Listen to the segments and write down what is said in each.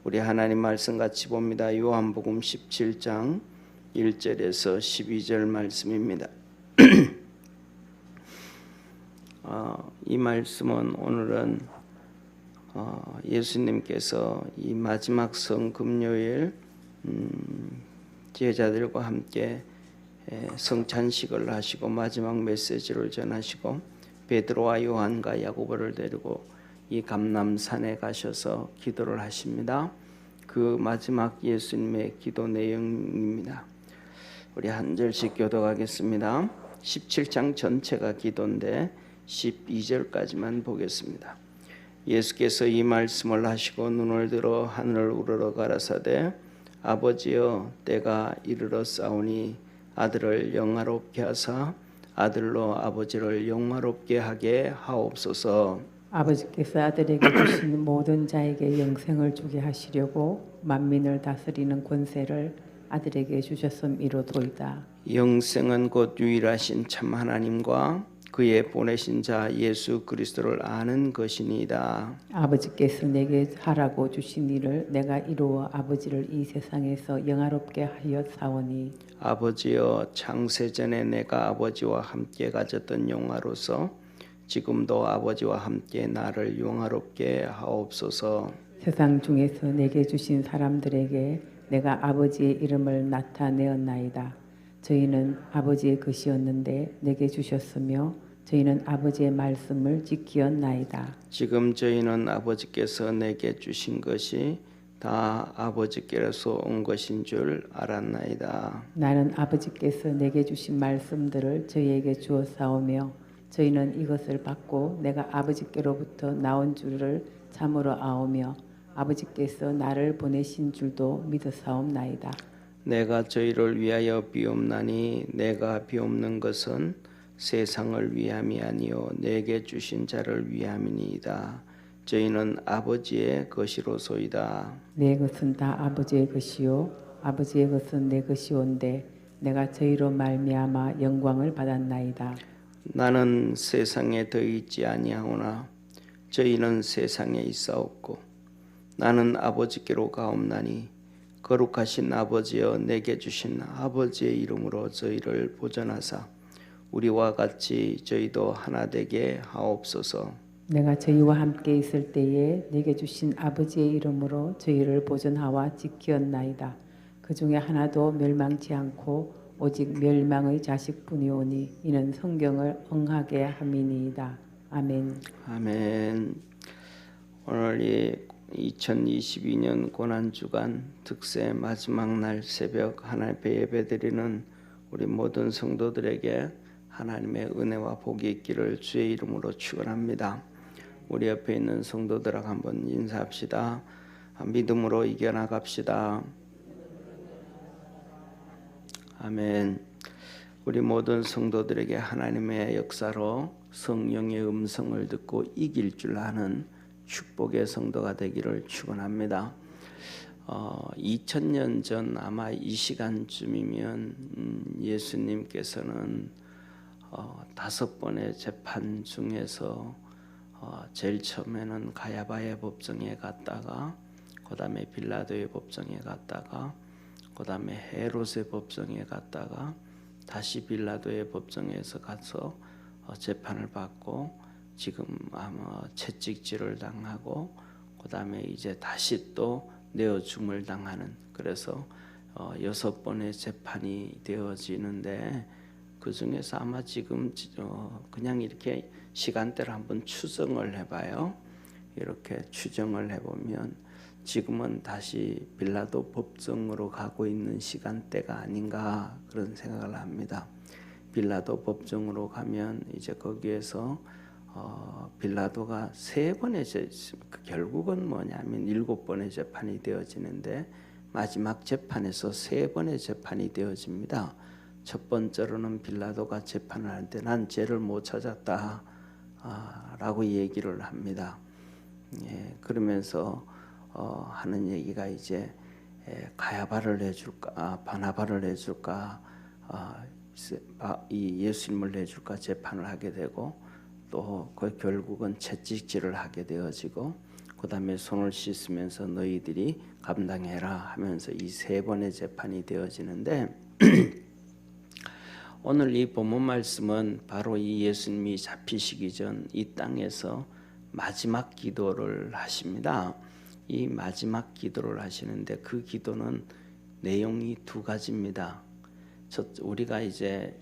우리 하나님 말씀 같이 봅니다. 요한복음 17장 1절에서 12절 말씀입니다. 이 말씀은 오늘은 예수님께서 이 마지막 성금요일 제자들과 함께 성찬식을 하시고 마지막 메시지를 전하시고 베드로와 요한과 야고보를 데리고 이 감람산에 가셔서 기도를 하십니다. 그 마지막 예수님의 기도 내용입니다. 우리 한 절씩 교독하겠습니다. 17장 전체가 기도인데 12절까지만 보겠습니다. 예수께서 이 말씀을 하시고 눈을 들어 하늘을 우러러 가라사대 아버지여 때가 이르러 싸우니 아들을 영화롭게 하사 아들로 아버지를 영화롭게 하게 하옵소서. 아버지께서 아들에게 주신 모든 자에게 영생을 주게 하시려고 만민을 다스리는 권세를 아들에게 주셨음이로도이다. 영생은 곧 유일하신 참 하나님과 그의 보내신 자 예수 그리스도를 아는 것이니이다. 아버지께서 내게 하라고 주신 일을 내가 이루어 아버지를 이 세상에서 영화롭게 하여 사오니 아버지여 창세전에 내가 아버지와 함께 가졌던 영화로서 지금도 아버지와 함께 나를 영화롭게 하옵소서. 세상 중에서 내게 주신 사람들에게 내가 아버지의 이름을 나타내었나이다. 저희는 아버지의 것이었는데 내게 주셨으며 저희는 아버지의 말씀을 지키었나이다. 지금 저희는 아버지께서 내게 주신 것이 다 아버지께로서 온 것인 줄 알았나이다. 나는 아버지께서 내게 주신 말씀들을 저희에게 주었사오며 저희는 이것을 받고 내가 아버지께로부터 나온 줄을 참으로 아오며 아버지께서 나를 보내신 줄도 믿어사옵나이다. 내가 저희를 위하여 비옵나니 내가 비옵는 것은 세상을 위함이 아니요 내게 주신 자를 위함이니이다. 저희는 아버지의 것이로소이다. 내 것은 다 아버지의 것이요 아버지의 것은 내 것이온데 내가 저희로 말미암아 영광을 받았나이다. 나는 세상에 더 있지 아니하오나 저희는 세상에 있사옵고 나는 아버지께로 가옵나니 거룩하신 아버지여 내게 주신 아버지의 이름으로 저희를 보전하사 우리와 같이 저희도 하나 되게 하옵소서. 내가 저희와 함께 있을 때에 내게 주신 아버지의 이름으로 저희를 보존하와 지키었나이다. 그 중에 하나도 멸망치 않고 오직 멸망의 자식뿐이오니 이는 성경을 응하게 함이니이다. 아멘. 아멘. 오늘이 2022년 고난주간 특세 마지막 날 새벽 하나님 앞에 예배드리는 우리 모든 성도들에게 하나님의 은혜와 복이 있기를 주의 이름으로 축원합니다. 우리 옆에 있는 성도들하고 한번 인사합시다. 믿음으로 이겨나갑시다. 아멘. 우리 모든 성도들에게 하나님의 역사로 성령의 음성을 듣고 이길 줄 아는 축복의 성도가 되기를 축원합니다. 2000년 전 아마 이 시간쯤이면 예수님께서는 5번의 재판 중에서 제일 처음에는 가야바의 법정에 갔다가 그 다음에 빌라도의 법정에 갔다가 그 다음에 헤롯의 법정에 갔다가 다시 빌라도의 법정에서 가서 재판을 받고 지금 아마 채찍질을 당하고 그 다음에 이제 다시 또 내어 죽음을 당하는 그래서 6번의 재판이 되어지는데 그 중에서 아마 지금 그냥 이렇게 시간대를 한번 추정을 해봐요. 이렇게 추정을 해보면 지금은 다시 빌라도 법정으로 가고 있는 시간대가 아닌가 그런 생각을 합니다. 빌라도 법정으로 가면 이제 거기에서 빌라도가 3번의 결국은 뭐냐면 7번의 재판이 되어지는데 마지막 재판에서 3번의 재판이 되어집니다. 첫 번째로는 빌라도가 재판을 할 때 난 죄를 못 찾았다 라고 얘기를 합니다. 예, 그러면서 하는 얘기가 이제 가야바를 내줄까 바나바를 내줄까 이 예수님을 내줄까 재판을 하게 되고 또 그 결국은 채찍질을 하게 되어지고 그다음에 손을 씻으면서 너희들이 감당해라 하면서 이 세 번의 재판이 되어지는데 오늘 이 본문 말씀은 바로 이 예수님이 잡히시기 전 이 땅에서 마지막 기도를 하십니다. 이 마지막 기도를 하시는데 그 기도는 내용이 두 가지입니다. 우리가 이제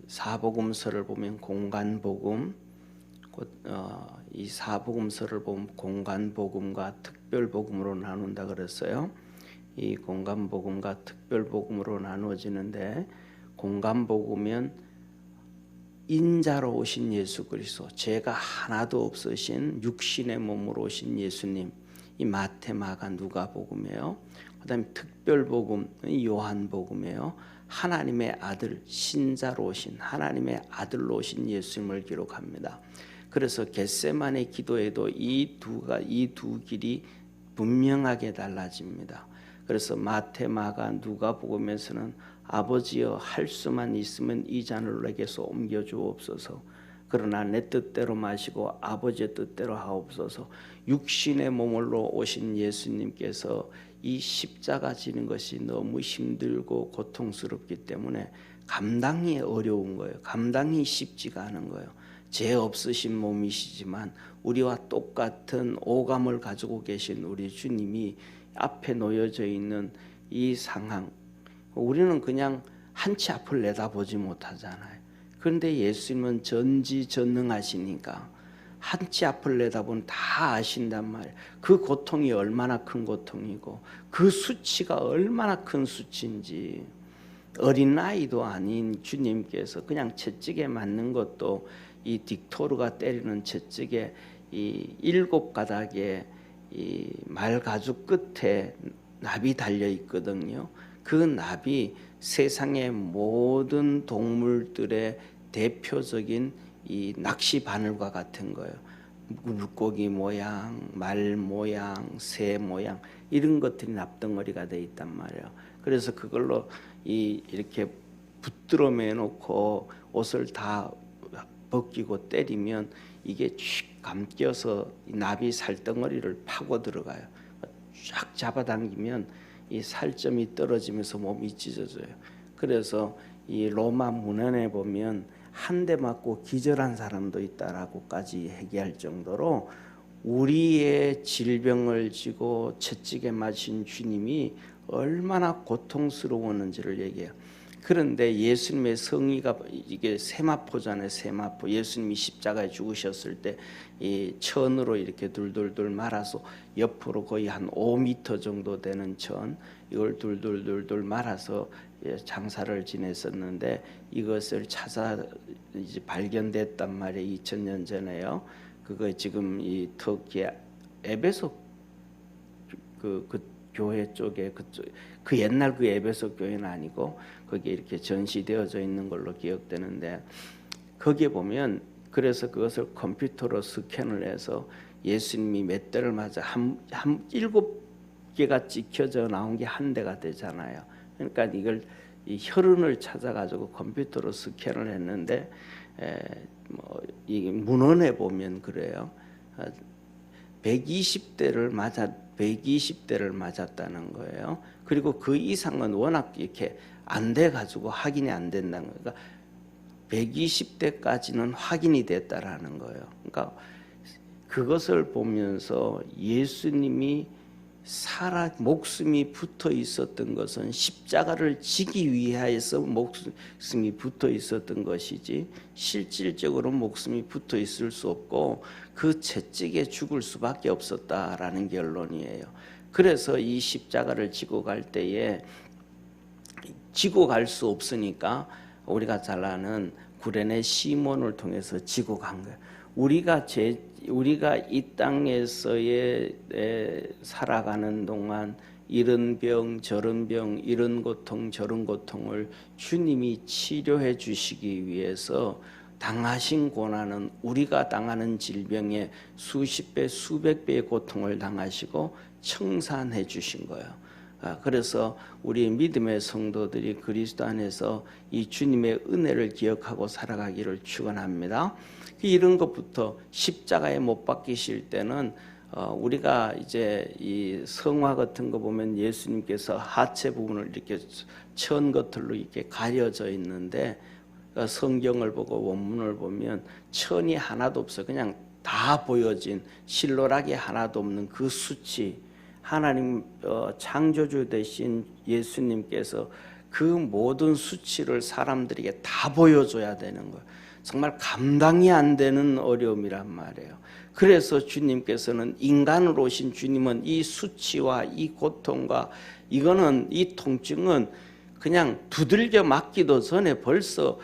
사복음서를 보면 공간복음, 이 사복음서를 보면 공간복음과 특별복음으로 나눈다 그랬어요. 이 공간복음과 특별복음으로 나누어지는데 공간복음은 인자로 오신 예수 그리스도, 죄가 하나도 없으신 육신의 몸으로 오신 예수님, 이 마태, 마가, 누가복음이에요. 그다음에 특별복음, 요한복음이에요. 하나님의 아들, 신자로 오신 하나님의 아들로 오신 예수님을 기록합니다. 그래서 겟세마네 기도에도 이 두 길이 분명하게 달라집니다. 그래서 마태, 마가, 누가복음에서는 아버지여 할 수만 있으면 이 잔을 내게서 옮겨 주옵소서. 그러나 내 뜻대로 마시고 아버지의 뜻대로 하옵소서. 육신의 몸으로 오신 예수님께서 이 십자가 지는 것이 너무 힘들고 고통스럽기 때문에 감당이 어려운 거예요. 감당이 쉽지가 않은 거예요. 죄 없으신 몸이시지만 우리와 똑같은 오감을 가지고 계신 우리 주님이 앞에 놓여져 있는 이 상황, 우리는 그냥 한치 앞을 내다보지 못하잖아요. 그런데 예수님은 전지전능하시니까 한치 앞을 내다보면 다 아신단 말이에요. 그 고통이 얼마나 큰 고통이고 그 수치가 얼마나 큰 수치인지. 어린아이도 아닌 주님께서 그냥 채찍에 맞는 것도 이 딕토르가 때리는 채찍에 이 7가닥에 이 말가죽 끝에 납이 달려 있거든요. 그 납이 세상의 모든 동물들의 대표적인 이 낚시 바늘과 같은 거예요. 물고기 모양, 말 모양, 새 모양 이런 것들이 납덩어리가 돼 있단 말이에요. 그래서 그걸로 이렇게 붙들어 매놓고 옷을 다 벗기고 때리면 이게 쭉 감겨서 나비 살덩어리를 파고 들어가요. 쫙 잡아당기면 이 살점이 떨어지면서 몸이 찢어져요. 그래서 이 로마 문헌에 보면 한 대 맞고 기절한 사람도 있다라고까지 얘기할 정도로 우리의 질병을 지고 채찍에 맞으신 주님이 얼마나 고통스러웠는지를 얘기해요. 그런데 예수님의 성의가 이게 세마포잖아요. 세마포. 예수님이 십자가에 죽으셨을 때 이 천으로 이렇게 둘둘둘 말아서 옆으로 거의 한 5m 정도 되는 천, 이걸 둘둘둘둘 말아서 장사를 지냈었는데 이것을 찾아 이제 발견됐단 말이에요. 2000년 전에요. 그거 지금 이 터키 에베소 그 교회 쪽에 그 옛날 그 에베소 교회는 아니고 거기에 이렇게 전시되어져 있는 걸로 기억되는데 거기에 보면 그래서 그것을 컴퓨터로 스캔을 해서 예수님이 몇 대를 맞아 한 7개가 찍혀져 나온 게 한 대가 되잖아요. 그러니까 이걸 이 혈흔을 찾아가지고 컴퓨터로 스캔을 했는데 이 문헌에 보면 그래요. 120대를 맞았다는 거예요. 그리고 그 이상은 워낙 이렇게 안 돼 가지고 확인이 안 된다는 거예요. 그러니까 120대까지는 확인이 됐다라는 거예요. 그러니까 그것을 보면서 예수님이 목숨이 붙어 있었던 것은 십자가를 지기 위하여서 목숨이 붙어 있었던 것이지 실질적으로 목숨이 붙어 있을 수 없고 그 채찍에 죽을 수밖에 없었다라는 결론이에요. 그래서 이 십자가를 지고 갈 때에 지고 갈 수 없으니까 우리가 잘 아는 구레네 시몬을 통해서 지고 간 거예요. 우리가 이 땅에서의 살아가는 동안 이런 병 저런 병 이런 고통 저런 고통을 주님이 치료해 주시기 위해서 당하신 고난은 우리가 당하는 질병의 수십 배 수백 배의 고통을 당하시고 청산해 주신 거예요. 그래서 우리 믿음의 성도들이 그리스도 안에서 이 주님의 은혜를 기억하고 살아가기를 축원합니다. 이런 것부터 십자가에 못 박히실 때는 우리가 이제 이 성화 같은 거 보면 예수님께서 하체 부분을 이렇게 천 겉으로 이렇게 가려져 있는데 성경을 보고 원문을 보면 천이 하나도 없어. 그냥 다 보여진 실로락이 하나도 없는 그 수치. 하나님 창조주 되신 예수님께서 그 모든 수치를 사람들에게 다 보여줘야 되는 거예요. 정말 감당이 안 되는 어려움이란 말이에요. 그래서 주님께서는 인간으로 오신 주님은 이 수치와 이 고통과 이거는 이 통증은 그냥 두들겨 맞기도 전에 벌써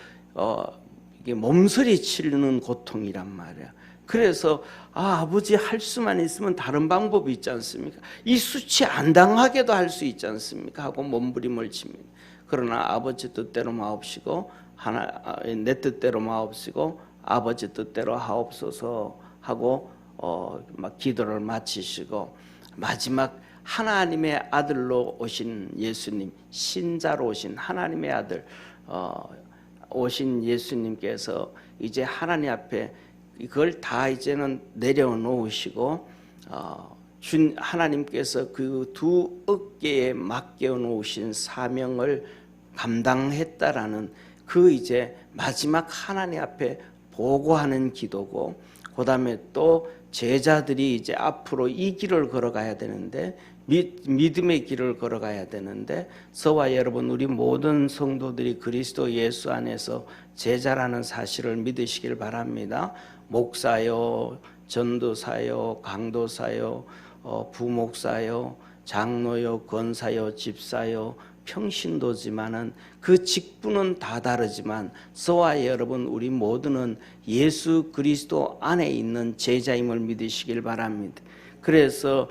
이게 몸서리 치는 고통이란 말이야. 그래서 아버지 할 수만 있으면 다른 방법이 있지 않습니까? 이 수치 안 당하게도 할 수 있지 않습니까? 하고 몸부림을 칩니다. 그러나 아버지 뜻대로 마옵시고 내 뜻대로 마옵시고 아버지 뜻대로 하옵소서 하고 막 기도를 마치시고 마지막 하나님의 아들로 오신 예수님, 신자로 오신 하나님의 아들 오신 예수님께서 이제 하나님 앞에 이걸 다 이제는 내려놓으시고 하나님께서 그 두 어깨에 맡겨 놓으신 사명을 감당했다라는 그 이제 마지막 하나님 앞에 보고하는 기도고, 그 다음에 또 제자들이 이제 앞으로 이 길을 걸어가야 되는데 믿음의 길을 걸어가야 되는데 저와 여러분 우리 모든 성도들이 그리스도 예수 안에서 제자라는 사실을 믿으시길 바랍니다. 목사요, 전도사요, 강도사요, 부목사요, 장로요, 권사요, 집사요, 평신도지만은 그 직분은 다 다르지만 저와 여러분 우리 모두는 예수 그리스도 안에 있는 제자임을 믿으시길 바랍니다. 그래서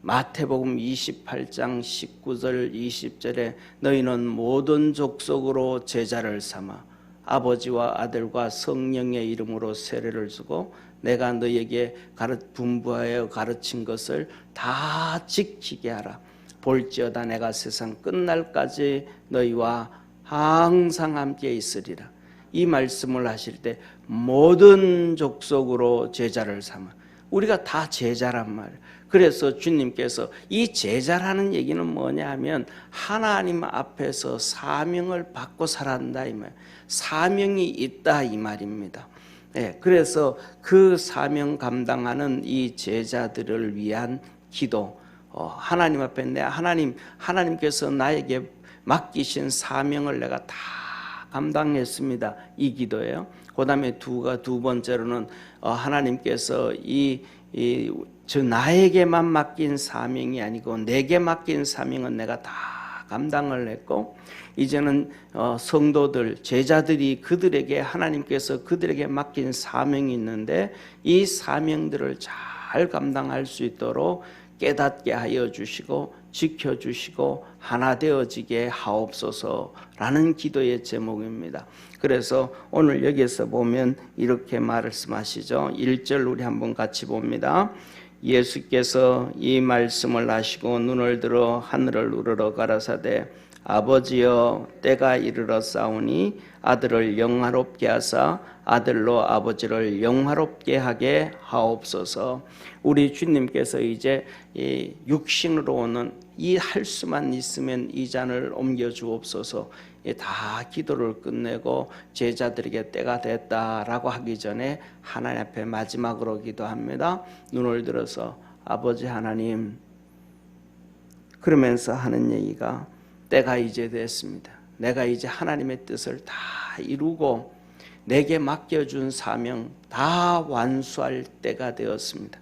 마태복음 28장 19절 20절에 너희는 모든 족속으로 제자를 삼아 아버지와 아들과 성령의 이름으로 세례를 주고 내가 너희에게 분부하여 가르친 것을 다 지키게 하라. 볼지어다 내가 세상 끝날까지 너희와 항상 함께 있으리라. 이 말씀을 하실 때 모든 족속으로 제자를 삼아, 우리가 다 제자란 말이에요. 그래서 주님께서 이 제자라는 얘기는 뭐냐 하면 하나님 앞에서 사명을 받고 살아간다 이 말, 사명이 있다 이 말입니다. 네, 그래서 그 사명 감당하는 이 제자들을 위한 기도, 하나님 앞에 하나님께서 나에게 맡기신 사명을 내가 다 감당했습니다. 이 기도예요. 그 다음에 두 번째로는 하나님께서 저 나에게만 맡긴 사명이 아니고 내게 맡긴 사명은 내가 다 감당을 했고, 이제는 성도들, 제자들이 그들에게 하나님께서 그들에게 맡긴 사명이 있는데 이 사명들을 잘 감당할 수 있도록 깨닫게 하여 주시고 지켜주시고 하나 되어지게 하옵소서라는 기도의 제목입니다. 그래서 오늘 여기서 보면 이렇게 말씀하시죠. 1절 우리 한번 같이 봅니다. 예수께서 이 말씀을 하시고 눈을 들어 하늘을 우러러 가라사대 아버지여 때가 이르러 싸우니 아들을 영화롭게 하사 아들로 아버지를 영화롭게 하게 하옵소서. 우리 주님께서 이제 이 육신으로 오는 이 할 수만 있으면 이 잔을 옮겨 주옵소서. 다 기도를 끝내고 제자들에게 때가 됐다라고 하기 전에 하나님 앞에 마지막으로 기도합니다. 눈을 들어서 아버지 하나님, 그러면서 하는 얘기가 때가 이제 됐습니다. 내가 이제 하나님의 뜻을 다 이루고 내게 맡겨준 사명 다 완수할 때가 되었습니다.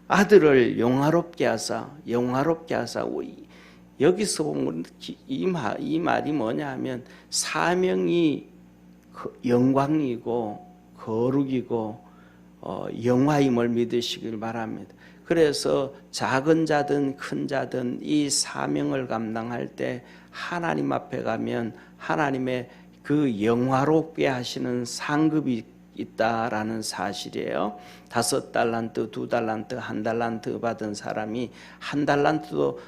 아들을 영화롭게 하사 여기서 보면 이 말이 뭐냐 하면 사명이 영광이고 거룩이고 영화임을 믿으시길 바랍니다. 그래서 작은 자든 큰 자든 이 사명을 감당할 때 하나님 앞에 가면 하나님의 그 영화롭게 하시는 상급이 있다라는 사실이에요. 5달란트, 2달란트, 1달란트 받은 사람이 1달란트도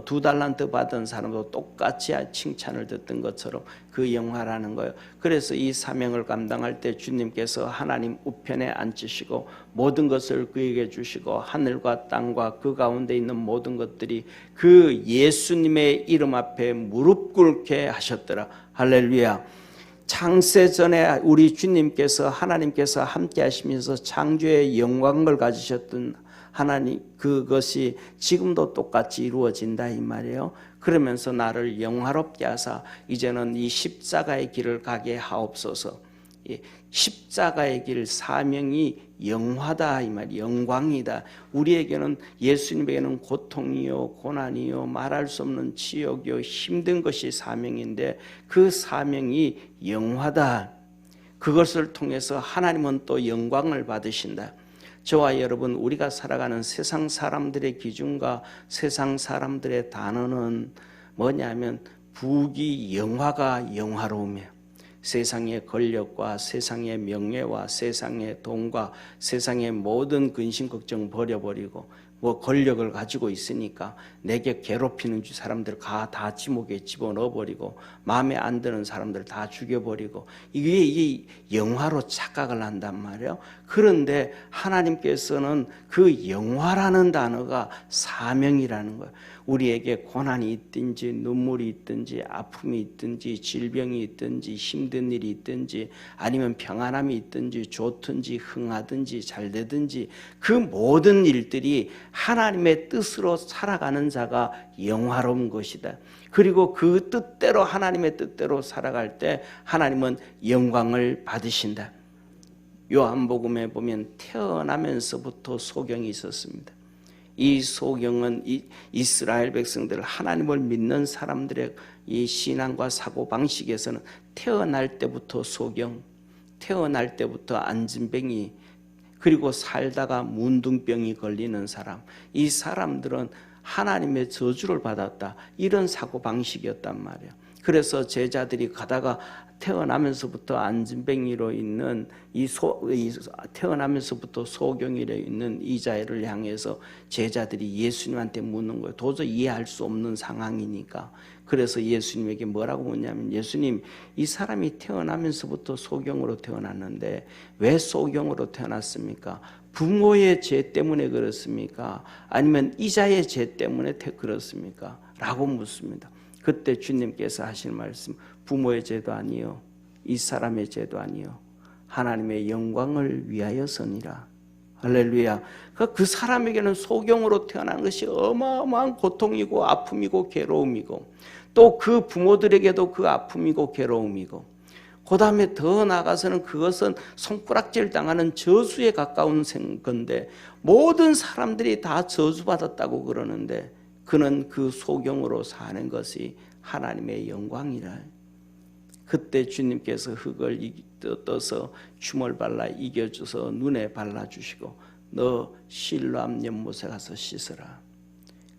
2달란트 받은 사람도 똑같이 칭찬을 듣던 것처럼 그 영화라는 거예요. 그래서 이 사명을 감당할 때 주님께서 하나님 우편에 앉으시고 모든 것을 그에게 주시고 하늘과 땅과 그 가운데 있는 모든 것들이 그 예수님의 이름 앞에 무릎 꿇게 하셨더라. 할렐루야. 창세 전에 우리 주님께서 하나님께서 함께 하시면서 창조의 영광을 가지셨던 하나님, 그것이 지금도 똑같이 이루어진다 이 말이에요. 그러면서 나를 영화롭게 하사 이제는 이 십자가의 길을 가게 하옵소서. 십자가의 길, 사명이 영화다 이 말, 영광이다. 우리에게는, 예수님에게는 고통이요 고난이요 말할 수 없는 지옥이요 힘든 것이 사명인데 그 사명이 영화다. 그것을 통해서 하나님은 또 영광을 받으신다. 저와 여러분, 우리가 살아가는 세상 사람들의 기준과 세상 사람들의 단어는 뭐냐면 부귀 영화가 영화로우며 세상의 권력과 세상의 명예와 세상의 돈과 세상의 모든 근심 걱정 버려버리고 뭐 권력을 가지고 있으니까 내게 괴롭히는 사람들 다 지목에 집어넣어버리고 마음에 안 드는 사람들 다 죽여버리고 이게 영화로 착각을 한단 말이에요. 그런데 하나님께서는 그 영화라는 단어가 사명이라는 거예요. 우리에게 고난이 있든지 눈물이 있든지 아픔이 있든지 질병이 있든지 힘든 일이 있든지 아니면 평안함이 있든지 좋든지 흥하든지 잘되든지 그 모든 일들이 하나님의 뜻으로 살아가는 자가 영화로운 것이다. 그리고 그 뜻대로, 하나님의 뜻대로 살아갈 때 하나님은 영광을 받으신다. 요한복음에 보면 태어나면서부터 소경이 있었습니다. 이 소경은 이스라엘 백성들, 하나님을 믿는 사람들의 이 신앙과 사고 방식에서는 태어날 때부터 소경, 태어날 때부터 안진뱅이, 그리고 살다가 문둥병이 걸리는 사람, 이 사람들은 하나님의 저주를 받았다, 이런 사고 방식이었단 말이에요. 그래서 제자들이 가다가 태어나면서부터 안진뱅이로 있는 태어나면서부터 소경이로 있는 이 자를 향해서 제자들이 예수님한테 묻는 거예요. 도저히 이해할 수 없는 상황이니까. 그래서 예수님에게 뭐라고 묻냐면, 예수님, 이 사람이 태어나면서부터 소경으로 태어났는데 왜 소경으로 태어났습니까? 부모의 죄 때문에 그렇습니까? 아니면 이자의 죄 때문에 그렇습니까? 라고 묻습니다. 그때 주님께서 하시는 말씀, 부모의 죄도 아니요 이 사람의 죄도 아니요 하나님의 영광을 위하여서니라. 할렐루야. 그 사람에게는 소경으로 태어난 것이 어마어마한 고통이고 아픔이고 괴로움이고 또 그 부모들에게도 그 아픔이고 괴로움이고 그 다음에 더 나아가서는 그것은 손가락질 당하는 저주에 가까운 건데 모든 사람들이 다 저주받았다고 그러는데 그는 그 소경으로 사는 것이 하나님의 영광이라. 그때 주님께서 흙을 떠서 춤을 발라 이겨줘서 눈에 발라주시고 너 실로암 연못에 가서 씻어라.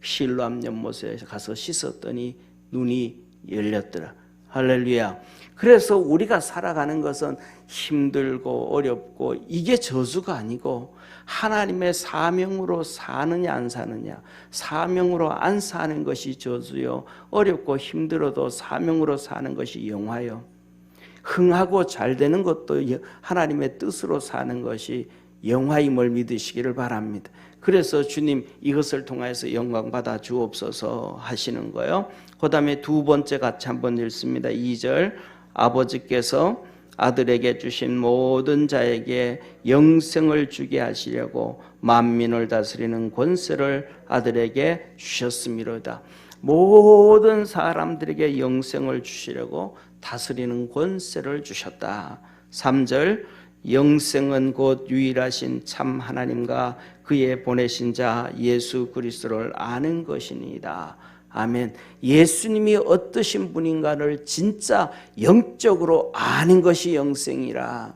실로암 연못에 가서 씻었더니 눈이 열렸더라. 할렐루야. 그래서 우리가 살아가는 것은 힘들고 어렵고 이게 저주가 아니고 하나님의 사명으로 사느냐 안 사느냐, 사명으로 안 사는 것이 저주요, 어렵고 힘들어도 사명으로 사는 것이 영화요, 흥하고 잘 되는 것도 하나님의 뜻으로 사는 것이 영화임을 믿으시기를 바랍니다. 그래서 주님 이것을 통해서 영광 받아 주옵소서 하시는 거예요. 그 다음에 두 번째 같이 한번 읽습니다. 2절, 아버지께서 아들에게 주신 모든 자에게 영생을 주게 하시려고 만민을 다스리는 권세를 아들에게 주셨음이로다. 모든 사람들에게 영생을 주시려고 다스리는 권세를 주셨다. 3절, 영생은 곧 유일하신 참 하나님과 그의 보내신 자 예수 그리스도를 아는 것이니이다. 아멘. 예수님이 어떠신 분인가를 진짜 영적으로 아는 것이 영생이라.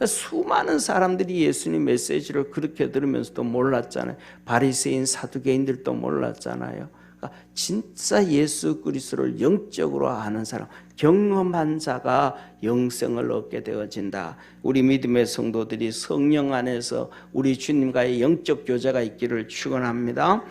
수많은 사람들이 예수님 메시지를 그렇게 들으면서도 몰랐잖아요. 바리새인 사두개인들도 몰랐잖아요. 그러니까 진짜 예수 그리스도를 영적으로 아는 사람, 경험한 자가 영생을 얻게 되어진다. 우리 믿음의 성도들이 성령 안에서 우리 주님과의 영적 교제가 있기를 축원합니다.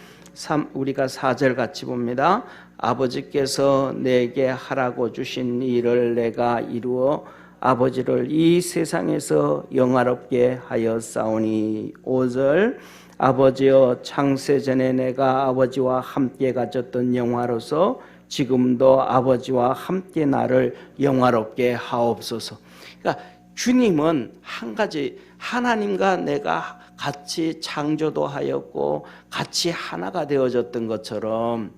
우리가 4절 같이 봅니다. 아버지께서 내게 하라고 주신 일을 내가 이루어 아버지를 이 세상에서 영화롭게 하였사오니. 5절 아버지여 창세전에 내가 아버지와 함께 가졌던 영화로서 지금도 아버지와 함께 나를 영화롭게 하옵소서. 그러니까 주님은 한 가지, 하나님과 내가 같이 창조도 하였고 같이 하나가 되어졌던 것처럼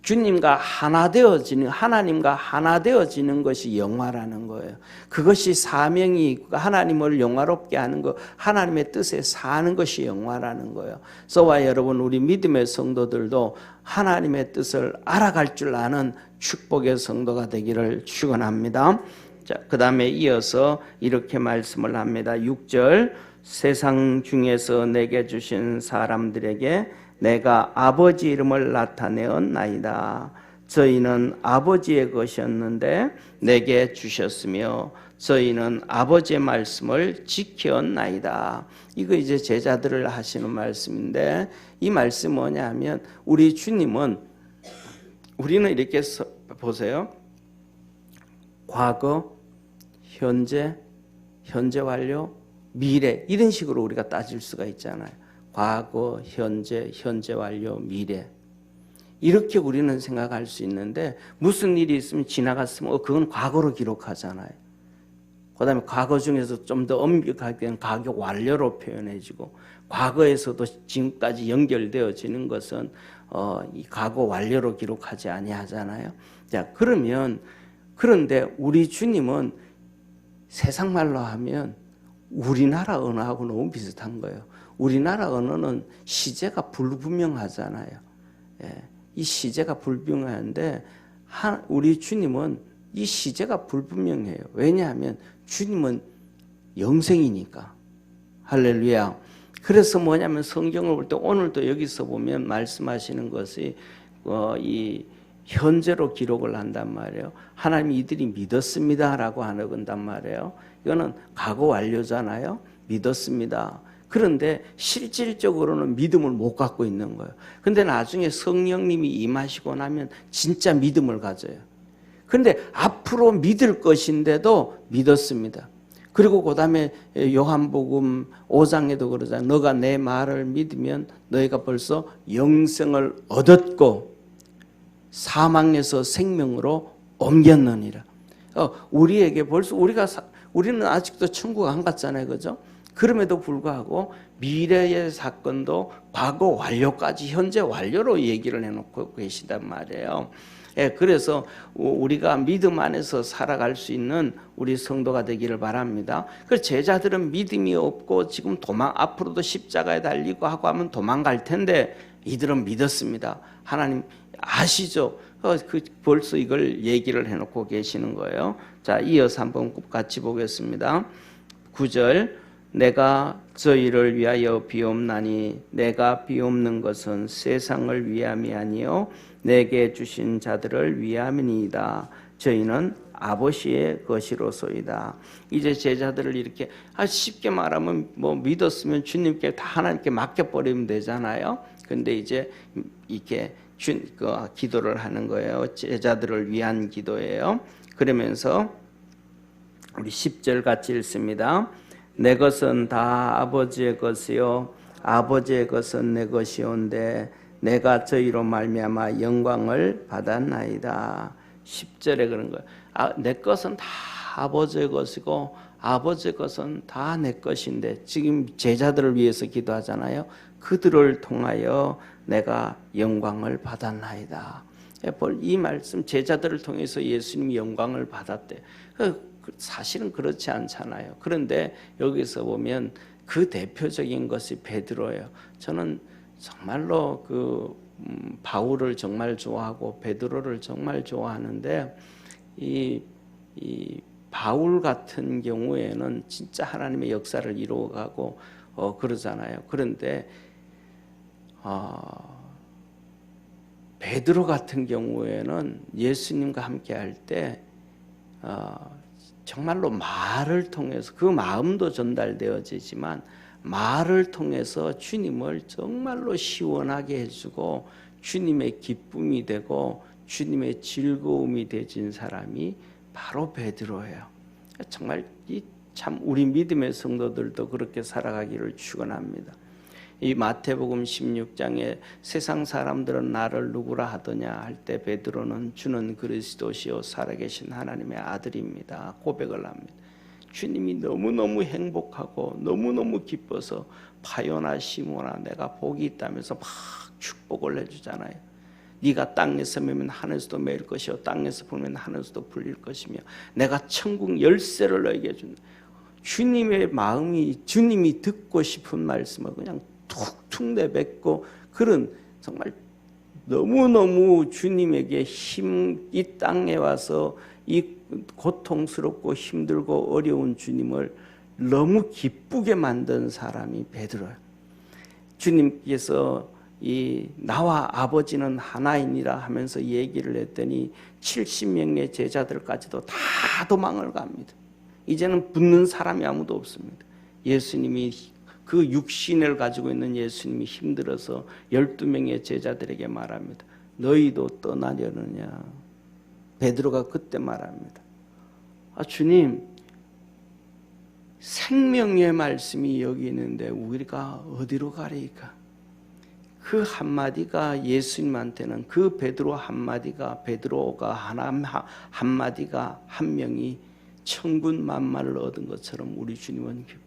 주님과 하나 되어지는, 하나님과 하나 되어지는 것이 영화라는 거예요. 그것이 사명이 있고 하나님을 영화롭게 하는 것, 하나님의 뜻에 사는 것이 영화라는 거예요. 저와 여러분, 우리 믿음의 성도들도 하나님의 뜻을 알아갈 줄 아는 축복의 성도가 되기를 축원합니다. 자, 그 다음에 이어서 이렇게 말씀을 합니다. 6절 세상 중에서 내게 주신 사람들에게 내가 아버지 이름을 나타내었나이다. 저희는 아버지의 것이었는데 내게 주셨으며 저희는 아버지의 말씀을 지켰나이다. 이거 이제 제자들을 하시는 말씀인데, 이 말씀 뭐냐면 우리 주님은, 우리는 이렇게 보세요. 과거, 현재, 현재 완료, 미래, 이런 식으로 우리가 따질 수가 있잖아요. 과거, 현재, 현재 완료, 미래. 이렇게 우리는 생각할 수 있는데, 무슨 일이 있으면 지나갔으면 그건 과거로 기록하잖아요. 그 다음에 과거 중에서 좀 더 엄격하게 과거 완료로 표현해지고, 과거에서도 지금까지 연결되어지는 것은 이 과거 완료로 기록하지 아니하잖아요. 자, 그런데 우리 주님은 세상 말로 하면 우리나라 언어하고 너무 비슷한 거예요. 우리나라 언어는 시제가 불분명하잖아요. 예, 이 시제가 불분명한데 우리 주님은 이 시제가 불분명해요. 왜냐하면 주님은 영생이니까. 할렐루야. 그래서 뭐냐면 성경을 볼 때 오늘도 여기서 보면 말씀하시는 것이 이 현재로 기록을 한단 말이에요. 하나님 이들이 믿었습니다라고 한단 말이에요. 이거는 과거 완료잖아요. 믿었습니다. 그런데 실질적으로는 믿음을 못 갖고 있는 거예요. 근데 나중에 성령님이 임하시고 나면 진짜 믿음을 가져요. 그런데 앞으로 믿을 것인데도 믿었습니다. 그리고 그 다음에 요한복음 5장에도 그러잖아요. 너가 내 말을 믿으면 너희가 벌써 영생을 얻었고 사망에서 생명으로 옮겼느니라. 우리에게 벌써 우리는 아직도 천국 안 갔잖아요. 그죠? 그럼에도 불구하고 미래의 사건도 과거 완료까지 현재 완료로 얘기를 해놓고 계시단 말이에요. 예, 그래서 우리가 믿음 안에서 살아갈 수 있는 우리 성도가 되기를 바랍니다. 그 제자들은 믿음이 없고 지금 앞으로도 십자가에 달리고 하고 하면 도망갈 텐데 이들은 믿었습니다. 하나님 아시죠? 벌써 이걸 얘기를 해놓고 계시는 거예요. 자, 이어서 한번 같이 보겠습니다. 9절 내가 저희를 위하여 비옵나니 내가 비옵는 것은 세상을 위함이 아니요 내게 주신 자들을 위함이니이다. 저희는 아버지의 것이로소이다. 이제 제자들을 이렇게 쉽게 말하면 뭐 믿었으면 주님께 다 하나님께 맡겨버리면 되잖아요. 근데 이제 이렇게 기도를 하는 거예요. 제자들을 위한 기도예요. 그러면서 우리 10절 같이 읽습니다. 내 것은 다 아버지의 것이요 아버지의 것은 내 것이온데 내가 저희로 말미암아 영광을 받았나이다. 10절에 그런 거예요. 내 것은 다 아버지의 것이고 아버지의 것은 다 내 것인데, 지금 제자들을 위해서 기도하잖아요. 그들을 통하여 내가 영광을 받았나이다. 이 말씀, 제자들을 통해서 예수님이 영광을 받았대. 사실은 그렇지 않잖아요. 그런데 여기서 보면 그 대표적인 것이 베드로예요. 저는 정말로 바울을 정말 좋아하고 베드로를 정말 좋아하는데 이 바울 같은 경우에는 진짜 하나님의 역사를 이루어가고 그러잖아요. 그런데 베드로 같은 경우에는 예수님과 함께 할 때 정말로 말을 통해서 그 마음도 전달되어지지만 말을 통해서 주님을 정말로 시원하게 해주고 주님의 기쁨이 되고 주님의 즐거움이 되진 사람이 바로 베드로예요. 정말 참 우리 믿음의 성도들도 그렇게 살아가기를 축원합니다. 이 마태복음 16장에 세상 사람들은 나를 누구라 하더냐 할 때 베드로는 주는 그리스도시요 살아계신 하나님의 아들입니다 고백을 합니다. 주님이 너무너무 행복하고 너무너무 기뻐서 파요나 시모나 내가 복이 있다면서 막 축복을 해주잖아요. 네가 땅에서 매면 하늘에서도 매일 것이요 땅에서 풀면 하늘에서도 풀릴 것이며 내가 천국 열쇠를 너에게 준다. 주님의 마음이 주님이 듣고 싶은 말씀을 그냥 툭툭 내뱉고 그런 정말 너무너무 주님에게 이 땅에 와서 이 고통스럽고 힘들고 어려운 주님을 너무 기쁘게 만든 사람이 베드로예요. 주님께서 나와 아버지는 하나이니라 하면서 얘기를 했더니 70명의 제자들까지도 다 도망을 갑니다. 이제는 붙는 사람이 아무도 없습니다. 예수님이 그 육신을 가지고 있는 예수님이 힘들어서 12명의 제자들에게 말합니다. 너희도 떠나려느냐? 베드로가 그때 말합니다. 주님, 생명의 말씀이 여기 있는데 우리가 어디로 가리까? 그 한마디가 예수님한테는 그 베드로 한마디가 베드로가 한마디가 한 명이 천군 만마를 얻은 것처럼 우리 주님은 기뻐요.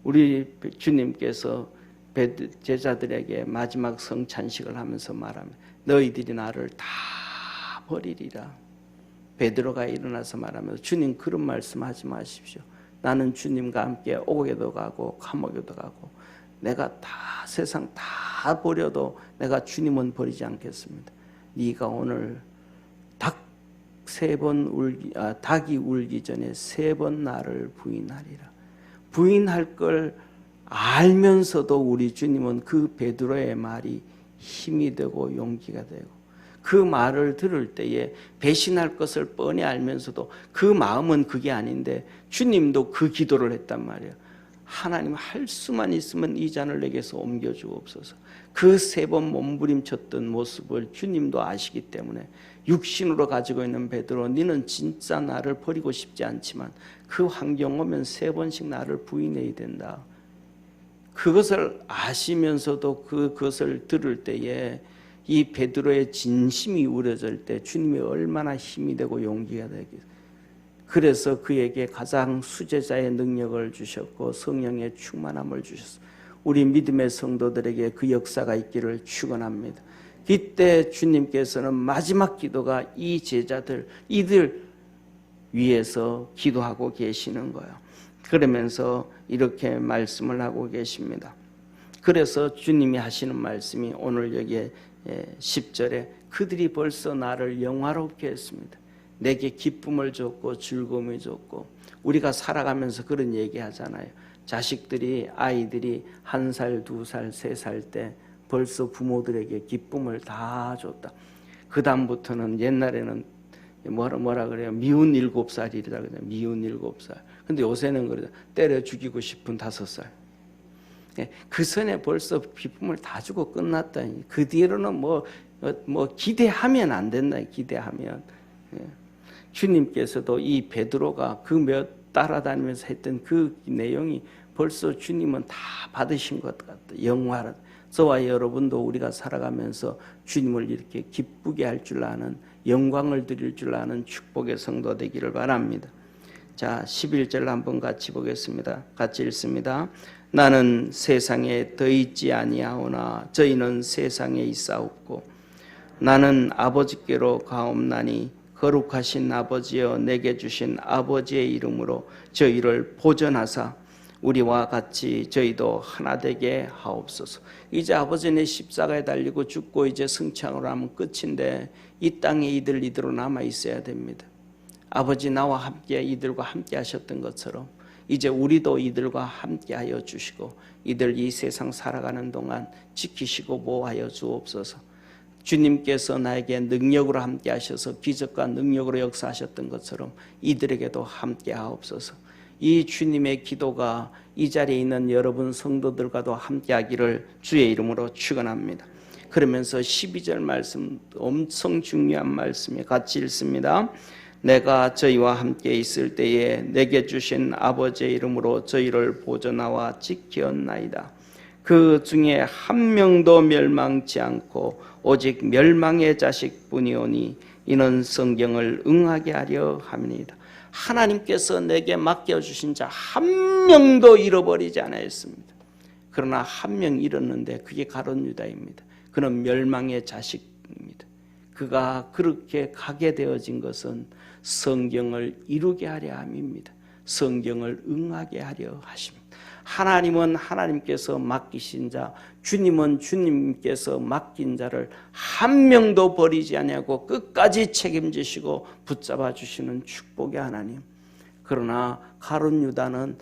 우리 주님께서 제자들에게 마지막 성찬식을 하면서 말합니다. 너희들이 나를 다 버리리라. 베드로가 일어나서 말하면서 주님 그런 말씀하지 마십시오. 나는 주님과 함께 옥에도 가고 감옥에도 가고 내가 다 세상 다 버려도 내가 주님은 버리지 않겠습니다. 네가 오늘 닭이 울기 전에 3번 나를 부인하리라. 부인할 걸 알면서도 우리 주님은 그 베드로의 말이 힘이 되고 용기가 되고 그 말을 들을 때에 배신할 것을 뻔히 알면서도 그 마음은 그게 아닌데 주님도 그 기도를 했단 말이에요. 하나님 할 수만 있으면 이 잔을 내게서 옮겨주옵소서. 그 3번 몸부림쳤던 모습을 주님도 아시기 때문에 육신으로 가지고 있는 베드로 너는 진짜 나를 버리고 싶지 않지만 그 환경 오면 3번씩 나를 부인해야 된다. 그것을 아시면서도 그것을 들을 때에 이 베드로의 진심이 우려질 때 주님이 얼마나 힘이 되고 용기가 되겠어요. 그래서 그에게 가장 수제자의 능력을 주셨고 성령의 충만함을 주셨어요. 우리 믿음의 성도들에게 그 역사가 있기를 축원합니다. 이때 주님께서는 마지막 기도가 이 제자들 이들 위해서 기도하고 계시는 거예요. 그러면서 이렇게 말씀을 하고 계십니다. 그래서 주님이 하시는 말씀이 오늘 여기에 10절에 그들이 벌써 나를 영화롭게 했습니다. 내게 기쁨을 줬고 즐거움을 줬고 우리가 살아가면서 그런 얘기 하잖아요. 자식들이 아이들이 1살, 2살, 3살 때 벌써 부모들에게 기쁨을 다 줬다. 그 다음부터는 옛날에는 뭐라 그래요? 미운 7살이라 그래요. 미운 7살. 근데 요새는 그래요. 때려 죽이고 싶은 5살. 그 전에 벌써 기쁨을 다 주고 끝났다. 그 뒤로는 뭐 기대하면 안 된다. 기대하면. 주님께서도 이 베드로가 그 따라다니면서 했던 그 내용이 벌써 주님은 다 받으신 것 같다. 영화를. 저와 여러분도 우리가 살아가면서 주님을 이렇게 기쁘게 할 줄 아는 영광을 드릴 줄 아는 축복의 성도 되기를 바랍니다. 자, 11절 한번 같이 보겠습니다. 같이 읽습니다. 나는 세상에 더 있지 아니하오나 저희는 세상에 있사옵고 나는 아버지께로 가옵나니 거룩하신 아버지여 내게 주신 아버지의 이름으로 저희를 보전하사 우리와 같이 저희도 하나 되게 하옵소서. 이제 아버지는 십자가에 달리고 죽고 이제 승천으로 하면 끝인데 이 땅에 이대로 남아 있어야 됩니다. 아버지 나와 함께 이들과 함께 하셨던 것처럼 이제 우리도 이들과 함께 하여 주시고 이들 이 세상 살아가는 동안 지키시고 보호하여 주옵소서. 주님께서 나에게 능력으로 함께 하셔서 기적과 능력으로 역사하셨던 것처럼 이들에게도 함께 하옵소서. 이 주님의 기도가 이 자리에 있는 여러분 성도들과도 함께 하기를 주의 이름으로 축원합니다. 그러면서 12절 말씀 엄청 중요한 말씀에 같이 읽습니다. 내가 저희와 함께 있을 때에 내게 주신 아버지의 이름으로 저희를 보존하와 지켰나이다. 그 중에 한 명도 멸망치 않고 오직 멸망의 자식뿐이오니 이는 성경을 응하게 하려 함이니이다. 하나님께서 내게 맡겨주신 자 한 명도 잃어버리지 않았습니다. 그러나 한 명 잃었는데 그게 가룟 유다입니다. 그는 멸망의 자식입니다. 그가 그렇게 가게 되어진 것은 성경을 이루게 하려 함입니다. 성경을 응하게 하려 하십니다. 하나님은 하나님께서 맡기신 자, 주님은 주님께서 맡긴 자를 한 명도 버리지 아니하고 끝까지 책임지시고 붙잡아 주시는 축복의 하나님. 그러나 가룟 유다는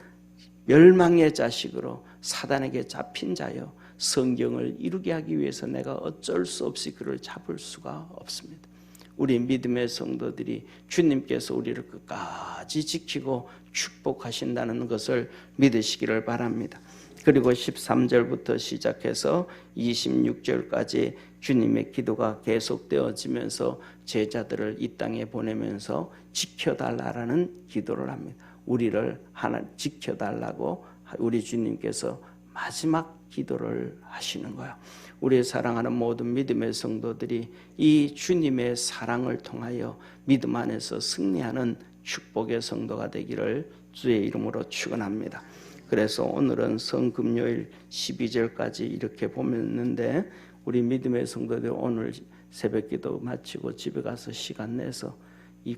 멸망의 자식으로 사단에게 잡힌 자요, 성경을 이루게 하기 위해서 내가 어쩔 수 없이 그를 잡을 수가 없습니다. 우리 믿음의 성도들이 주님께서 우리를 끝까지 지키고 축복하신다는 것을 믿으시기를 바랍니다. 그리고 13절부터 시작해서 26절까지 주님의 기도가 계속되어지면서 제자들을 이 땅에 보내면서 지켜달라는 기도를 합니다. 우리를 하나 지켜달라고 우리 주님께서 마지막 기도를 하시는 거예요. 우리 사랑하는 모든 믿음의 성도들이 이 주님의 사랑을 통하여 믿음 안에서 승리하는 축복의 성도가 되기를 주의 이름으로 축원합니다. 그래서 오늘은 성금요일 12절까지 이렇게 보면는데 우리 믿음의 성도들 오늘 새벽기도 마치고 집에 가서 시간 내서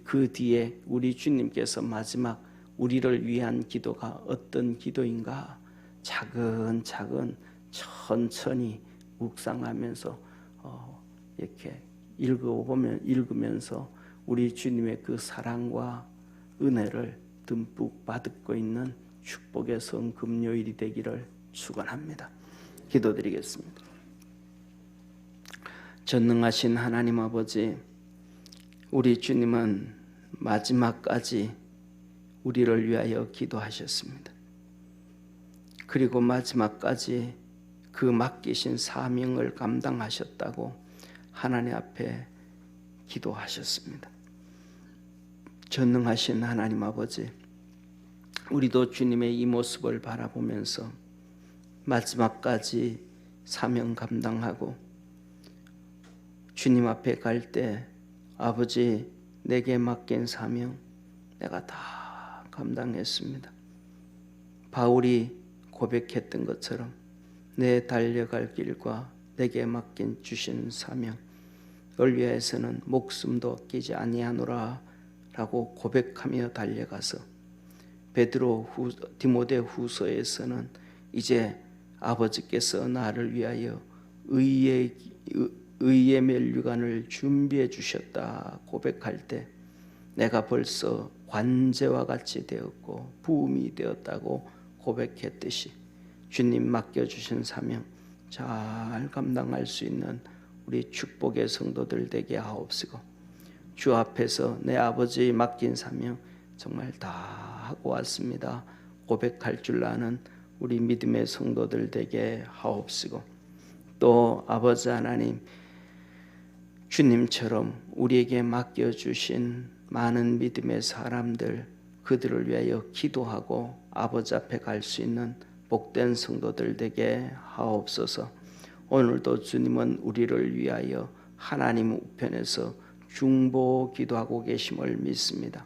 그 뒤에 우리 주님께서 마지막 우리를 위한 기도가 어떤 기도인가 차근차근 천천히 묵상하면서 이렇게 읽으면서 우리 주님의 그 사랑과 은혜를 듬뿍 받고 있는 축복의 성금요일이 되기를 축원합니다. 기도드리겠습니다. 전능하신 하나님 아버지, 우리 주님은 마지막까지 우리를 위하여 기도하셨습니다. 그리고 마지막까지 그 맡기신 사명을 감당하셨다고 하나님 앞에 기도하셨습니다. 전능하신 하나님 아버지, 우리도 주님의 이 모습을 바라보면서 마지막까지 사명 감당하고 주님 앞에 갈 때 아버지 내게 맡긴 사명 내가 다 감당했습니다. 바울이 고백했던 것처럼 내 달려갈 길과 내게 맡긴 주신 사명을 위해서는 목숨도 아끼지 아니하노라 라고 고백하며 달려가서 디모데 후서에서는 이제 아버지께서 나를 위하여 의의 면류관을 준비해 주셨다 고백할 때 내가 벌써 관제와 같이 되었고 부음이 되었다고 고백했듯이 주님 맡겨주신 사명 잘 감당할 수 있는 우리 축복의 성도들 되게 하옵시고 주 앞에서 내 아버지 맡긴 사명 정말 다 하고 왔습니다 고백할 줄 아는 우리 믿음의 성도들 되게 하옵시고 또 아버지 하나님 주님처럼 우리에게 맡겨주신 많은 믿음의 사람들 그들을 위하여 기도하고 아버지 앞에 갈 수 있는 복된 성도들 되게 하옵소서. 오늘도 주님은 우리를 위하여 하나님 우편에서 중보 기도하고 계심을 믿습니다.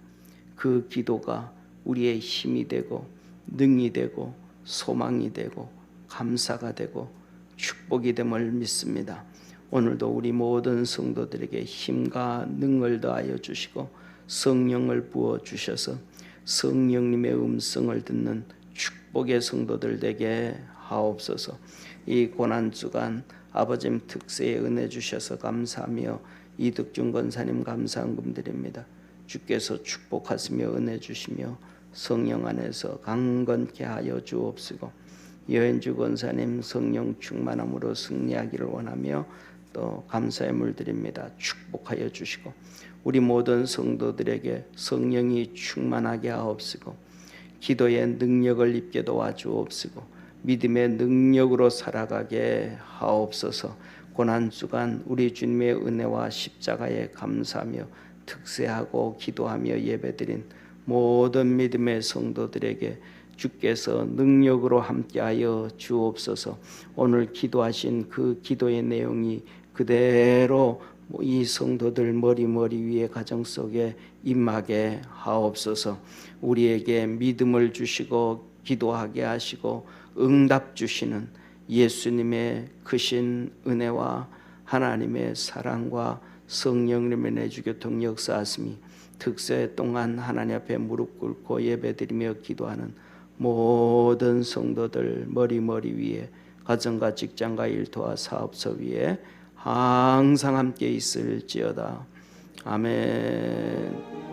그 기도가 우리의 힘이 되고 능이 되고 소망이 되고 감사가 되고 축복이 됨을 믿습니다. 오늘도 우리 모든 성도들에게 힘과 능을 더하여 주시고 성령을 부어 주셔서 성령님의 음성을 듣는 축복의 성도들 되게 하옵소서. 이 고난주간 아버지님 특세에 은혜 주셔서 감사하며 이득준 권사님 감사한금 드립니다. 주께서 축복하시며 은혜 주시며 성령 안에서 강건케 하여 주옵시고 여행주 권사님 성령 충만함으로 승리하기를 원하며 또 감사의 물드립니다. 축복하여 주시고 우리 모든 성도들에게 성령이 충만하게 하옵시고 기도의 능력을 입게 도와주옵시고 믿음의 능력으로 살아가게 하옵소서. 고난주간 우리 주님의 은혜와 십자가에 감사하며 특세하고 기도하며 예배드린 모든 믿음의 성도들에게 주께서 능력으로 함께하여 주옵소서. 오늘 기도하신 그 기도의 내용이 그대로 이 성도들 머리 위에 가정 속에 임하게 하옵소서. 우리에게 믿음을 주시고 기도하게 하시고 응답 주시는 예수님의 크신 은혜와 하나님의 사랑과 성령님의 내주교통 역사하심이 특세 동안 하나님 앞에 무릎 꿇고 예배드리며 기도하는 모든 성도들 머리 위에 가정과 직장과 일터와 사업소 위에 항상 함께 있을지어다. 아멘.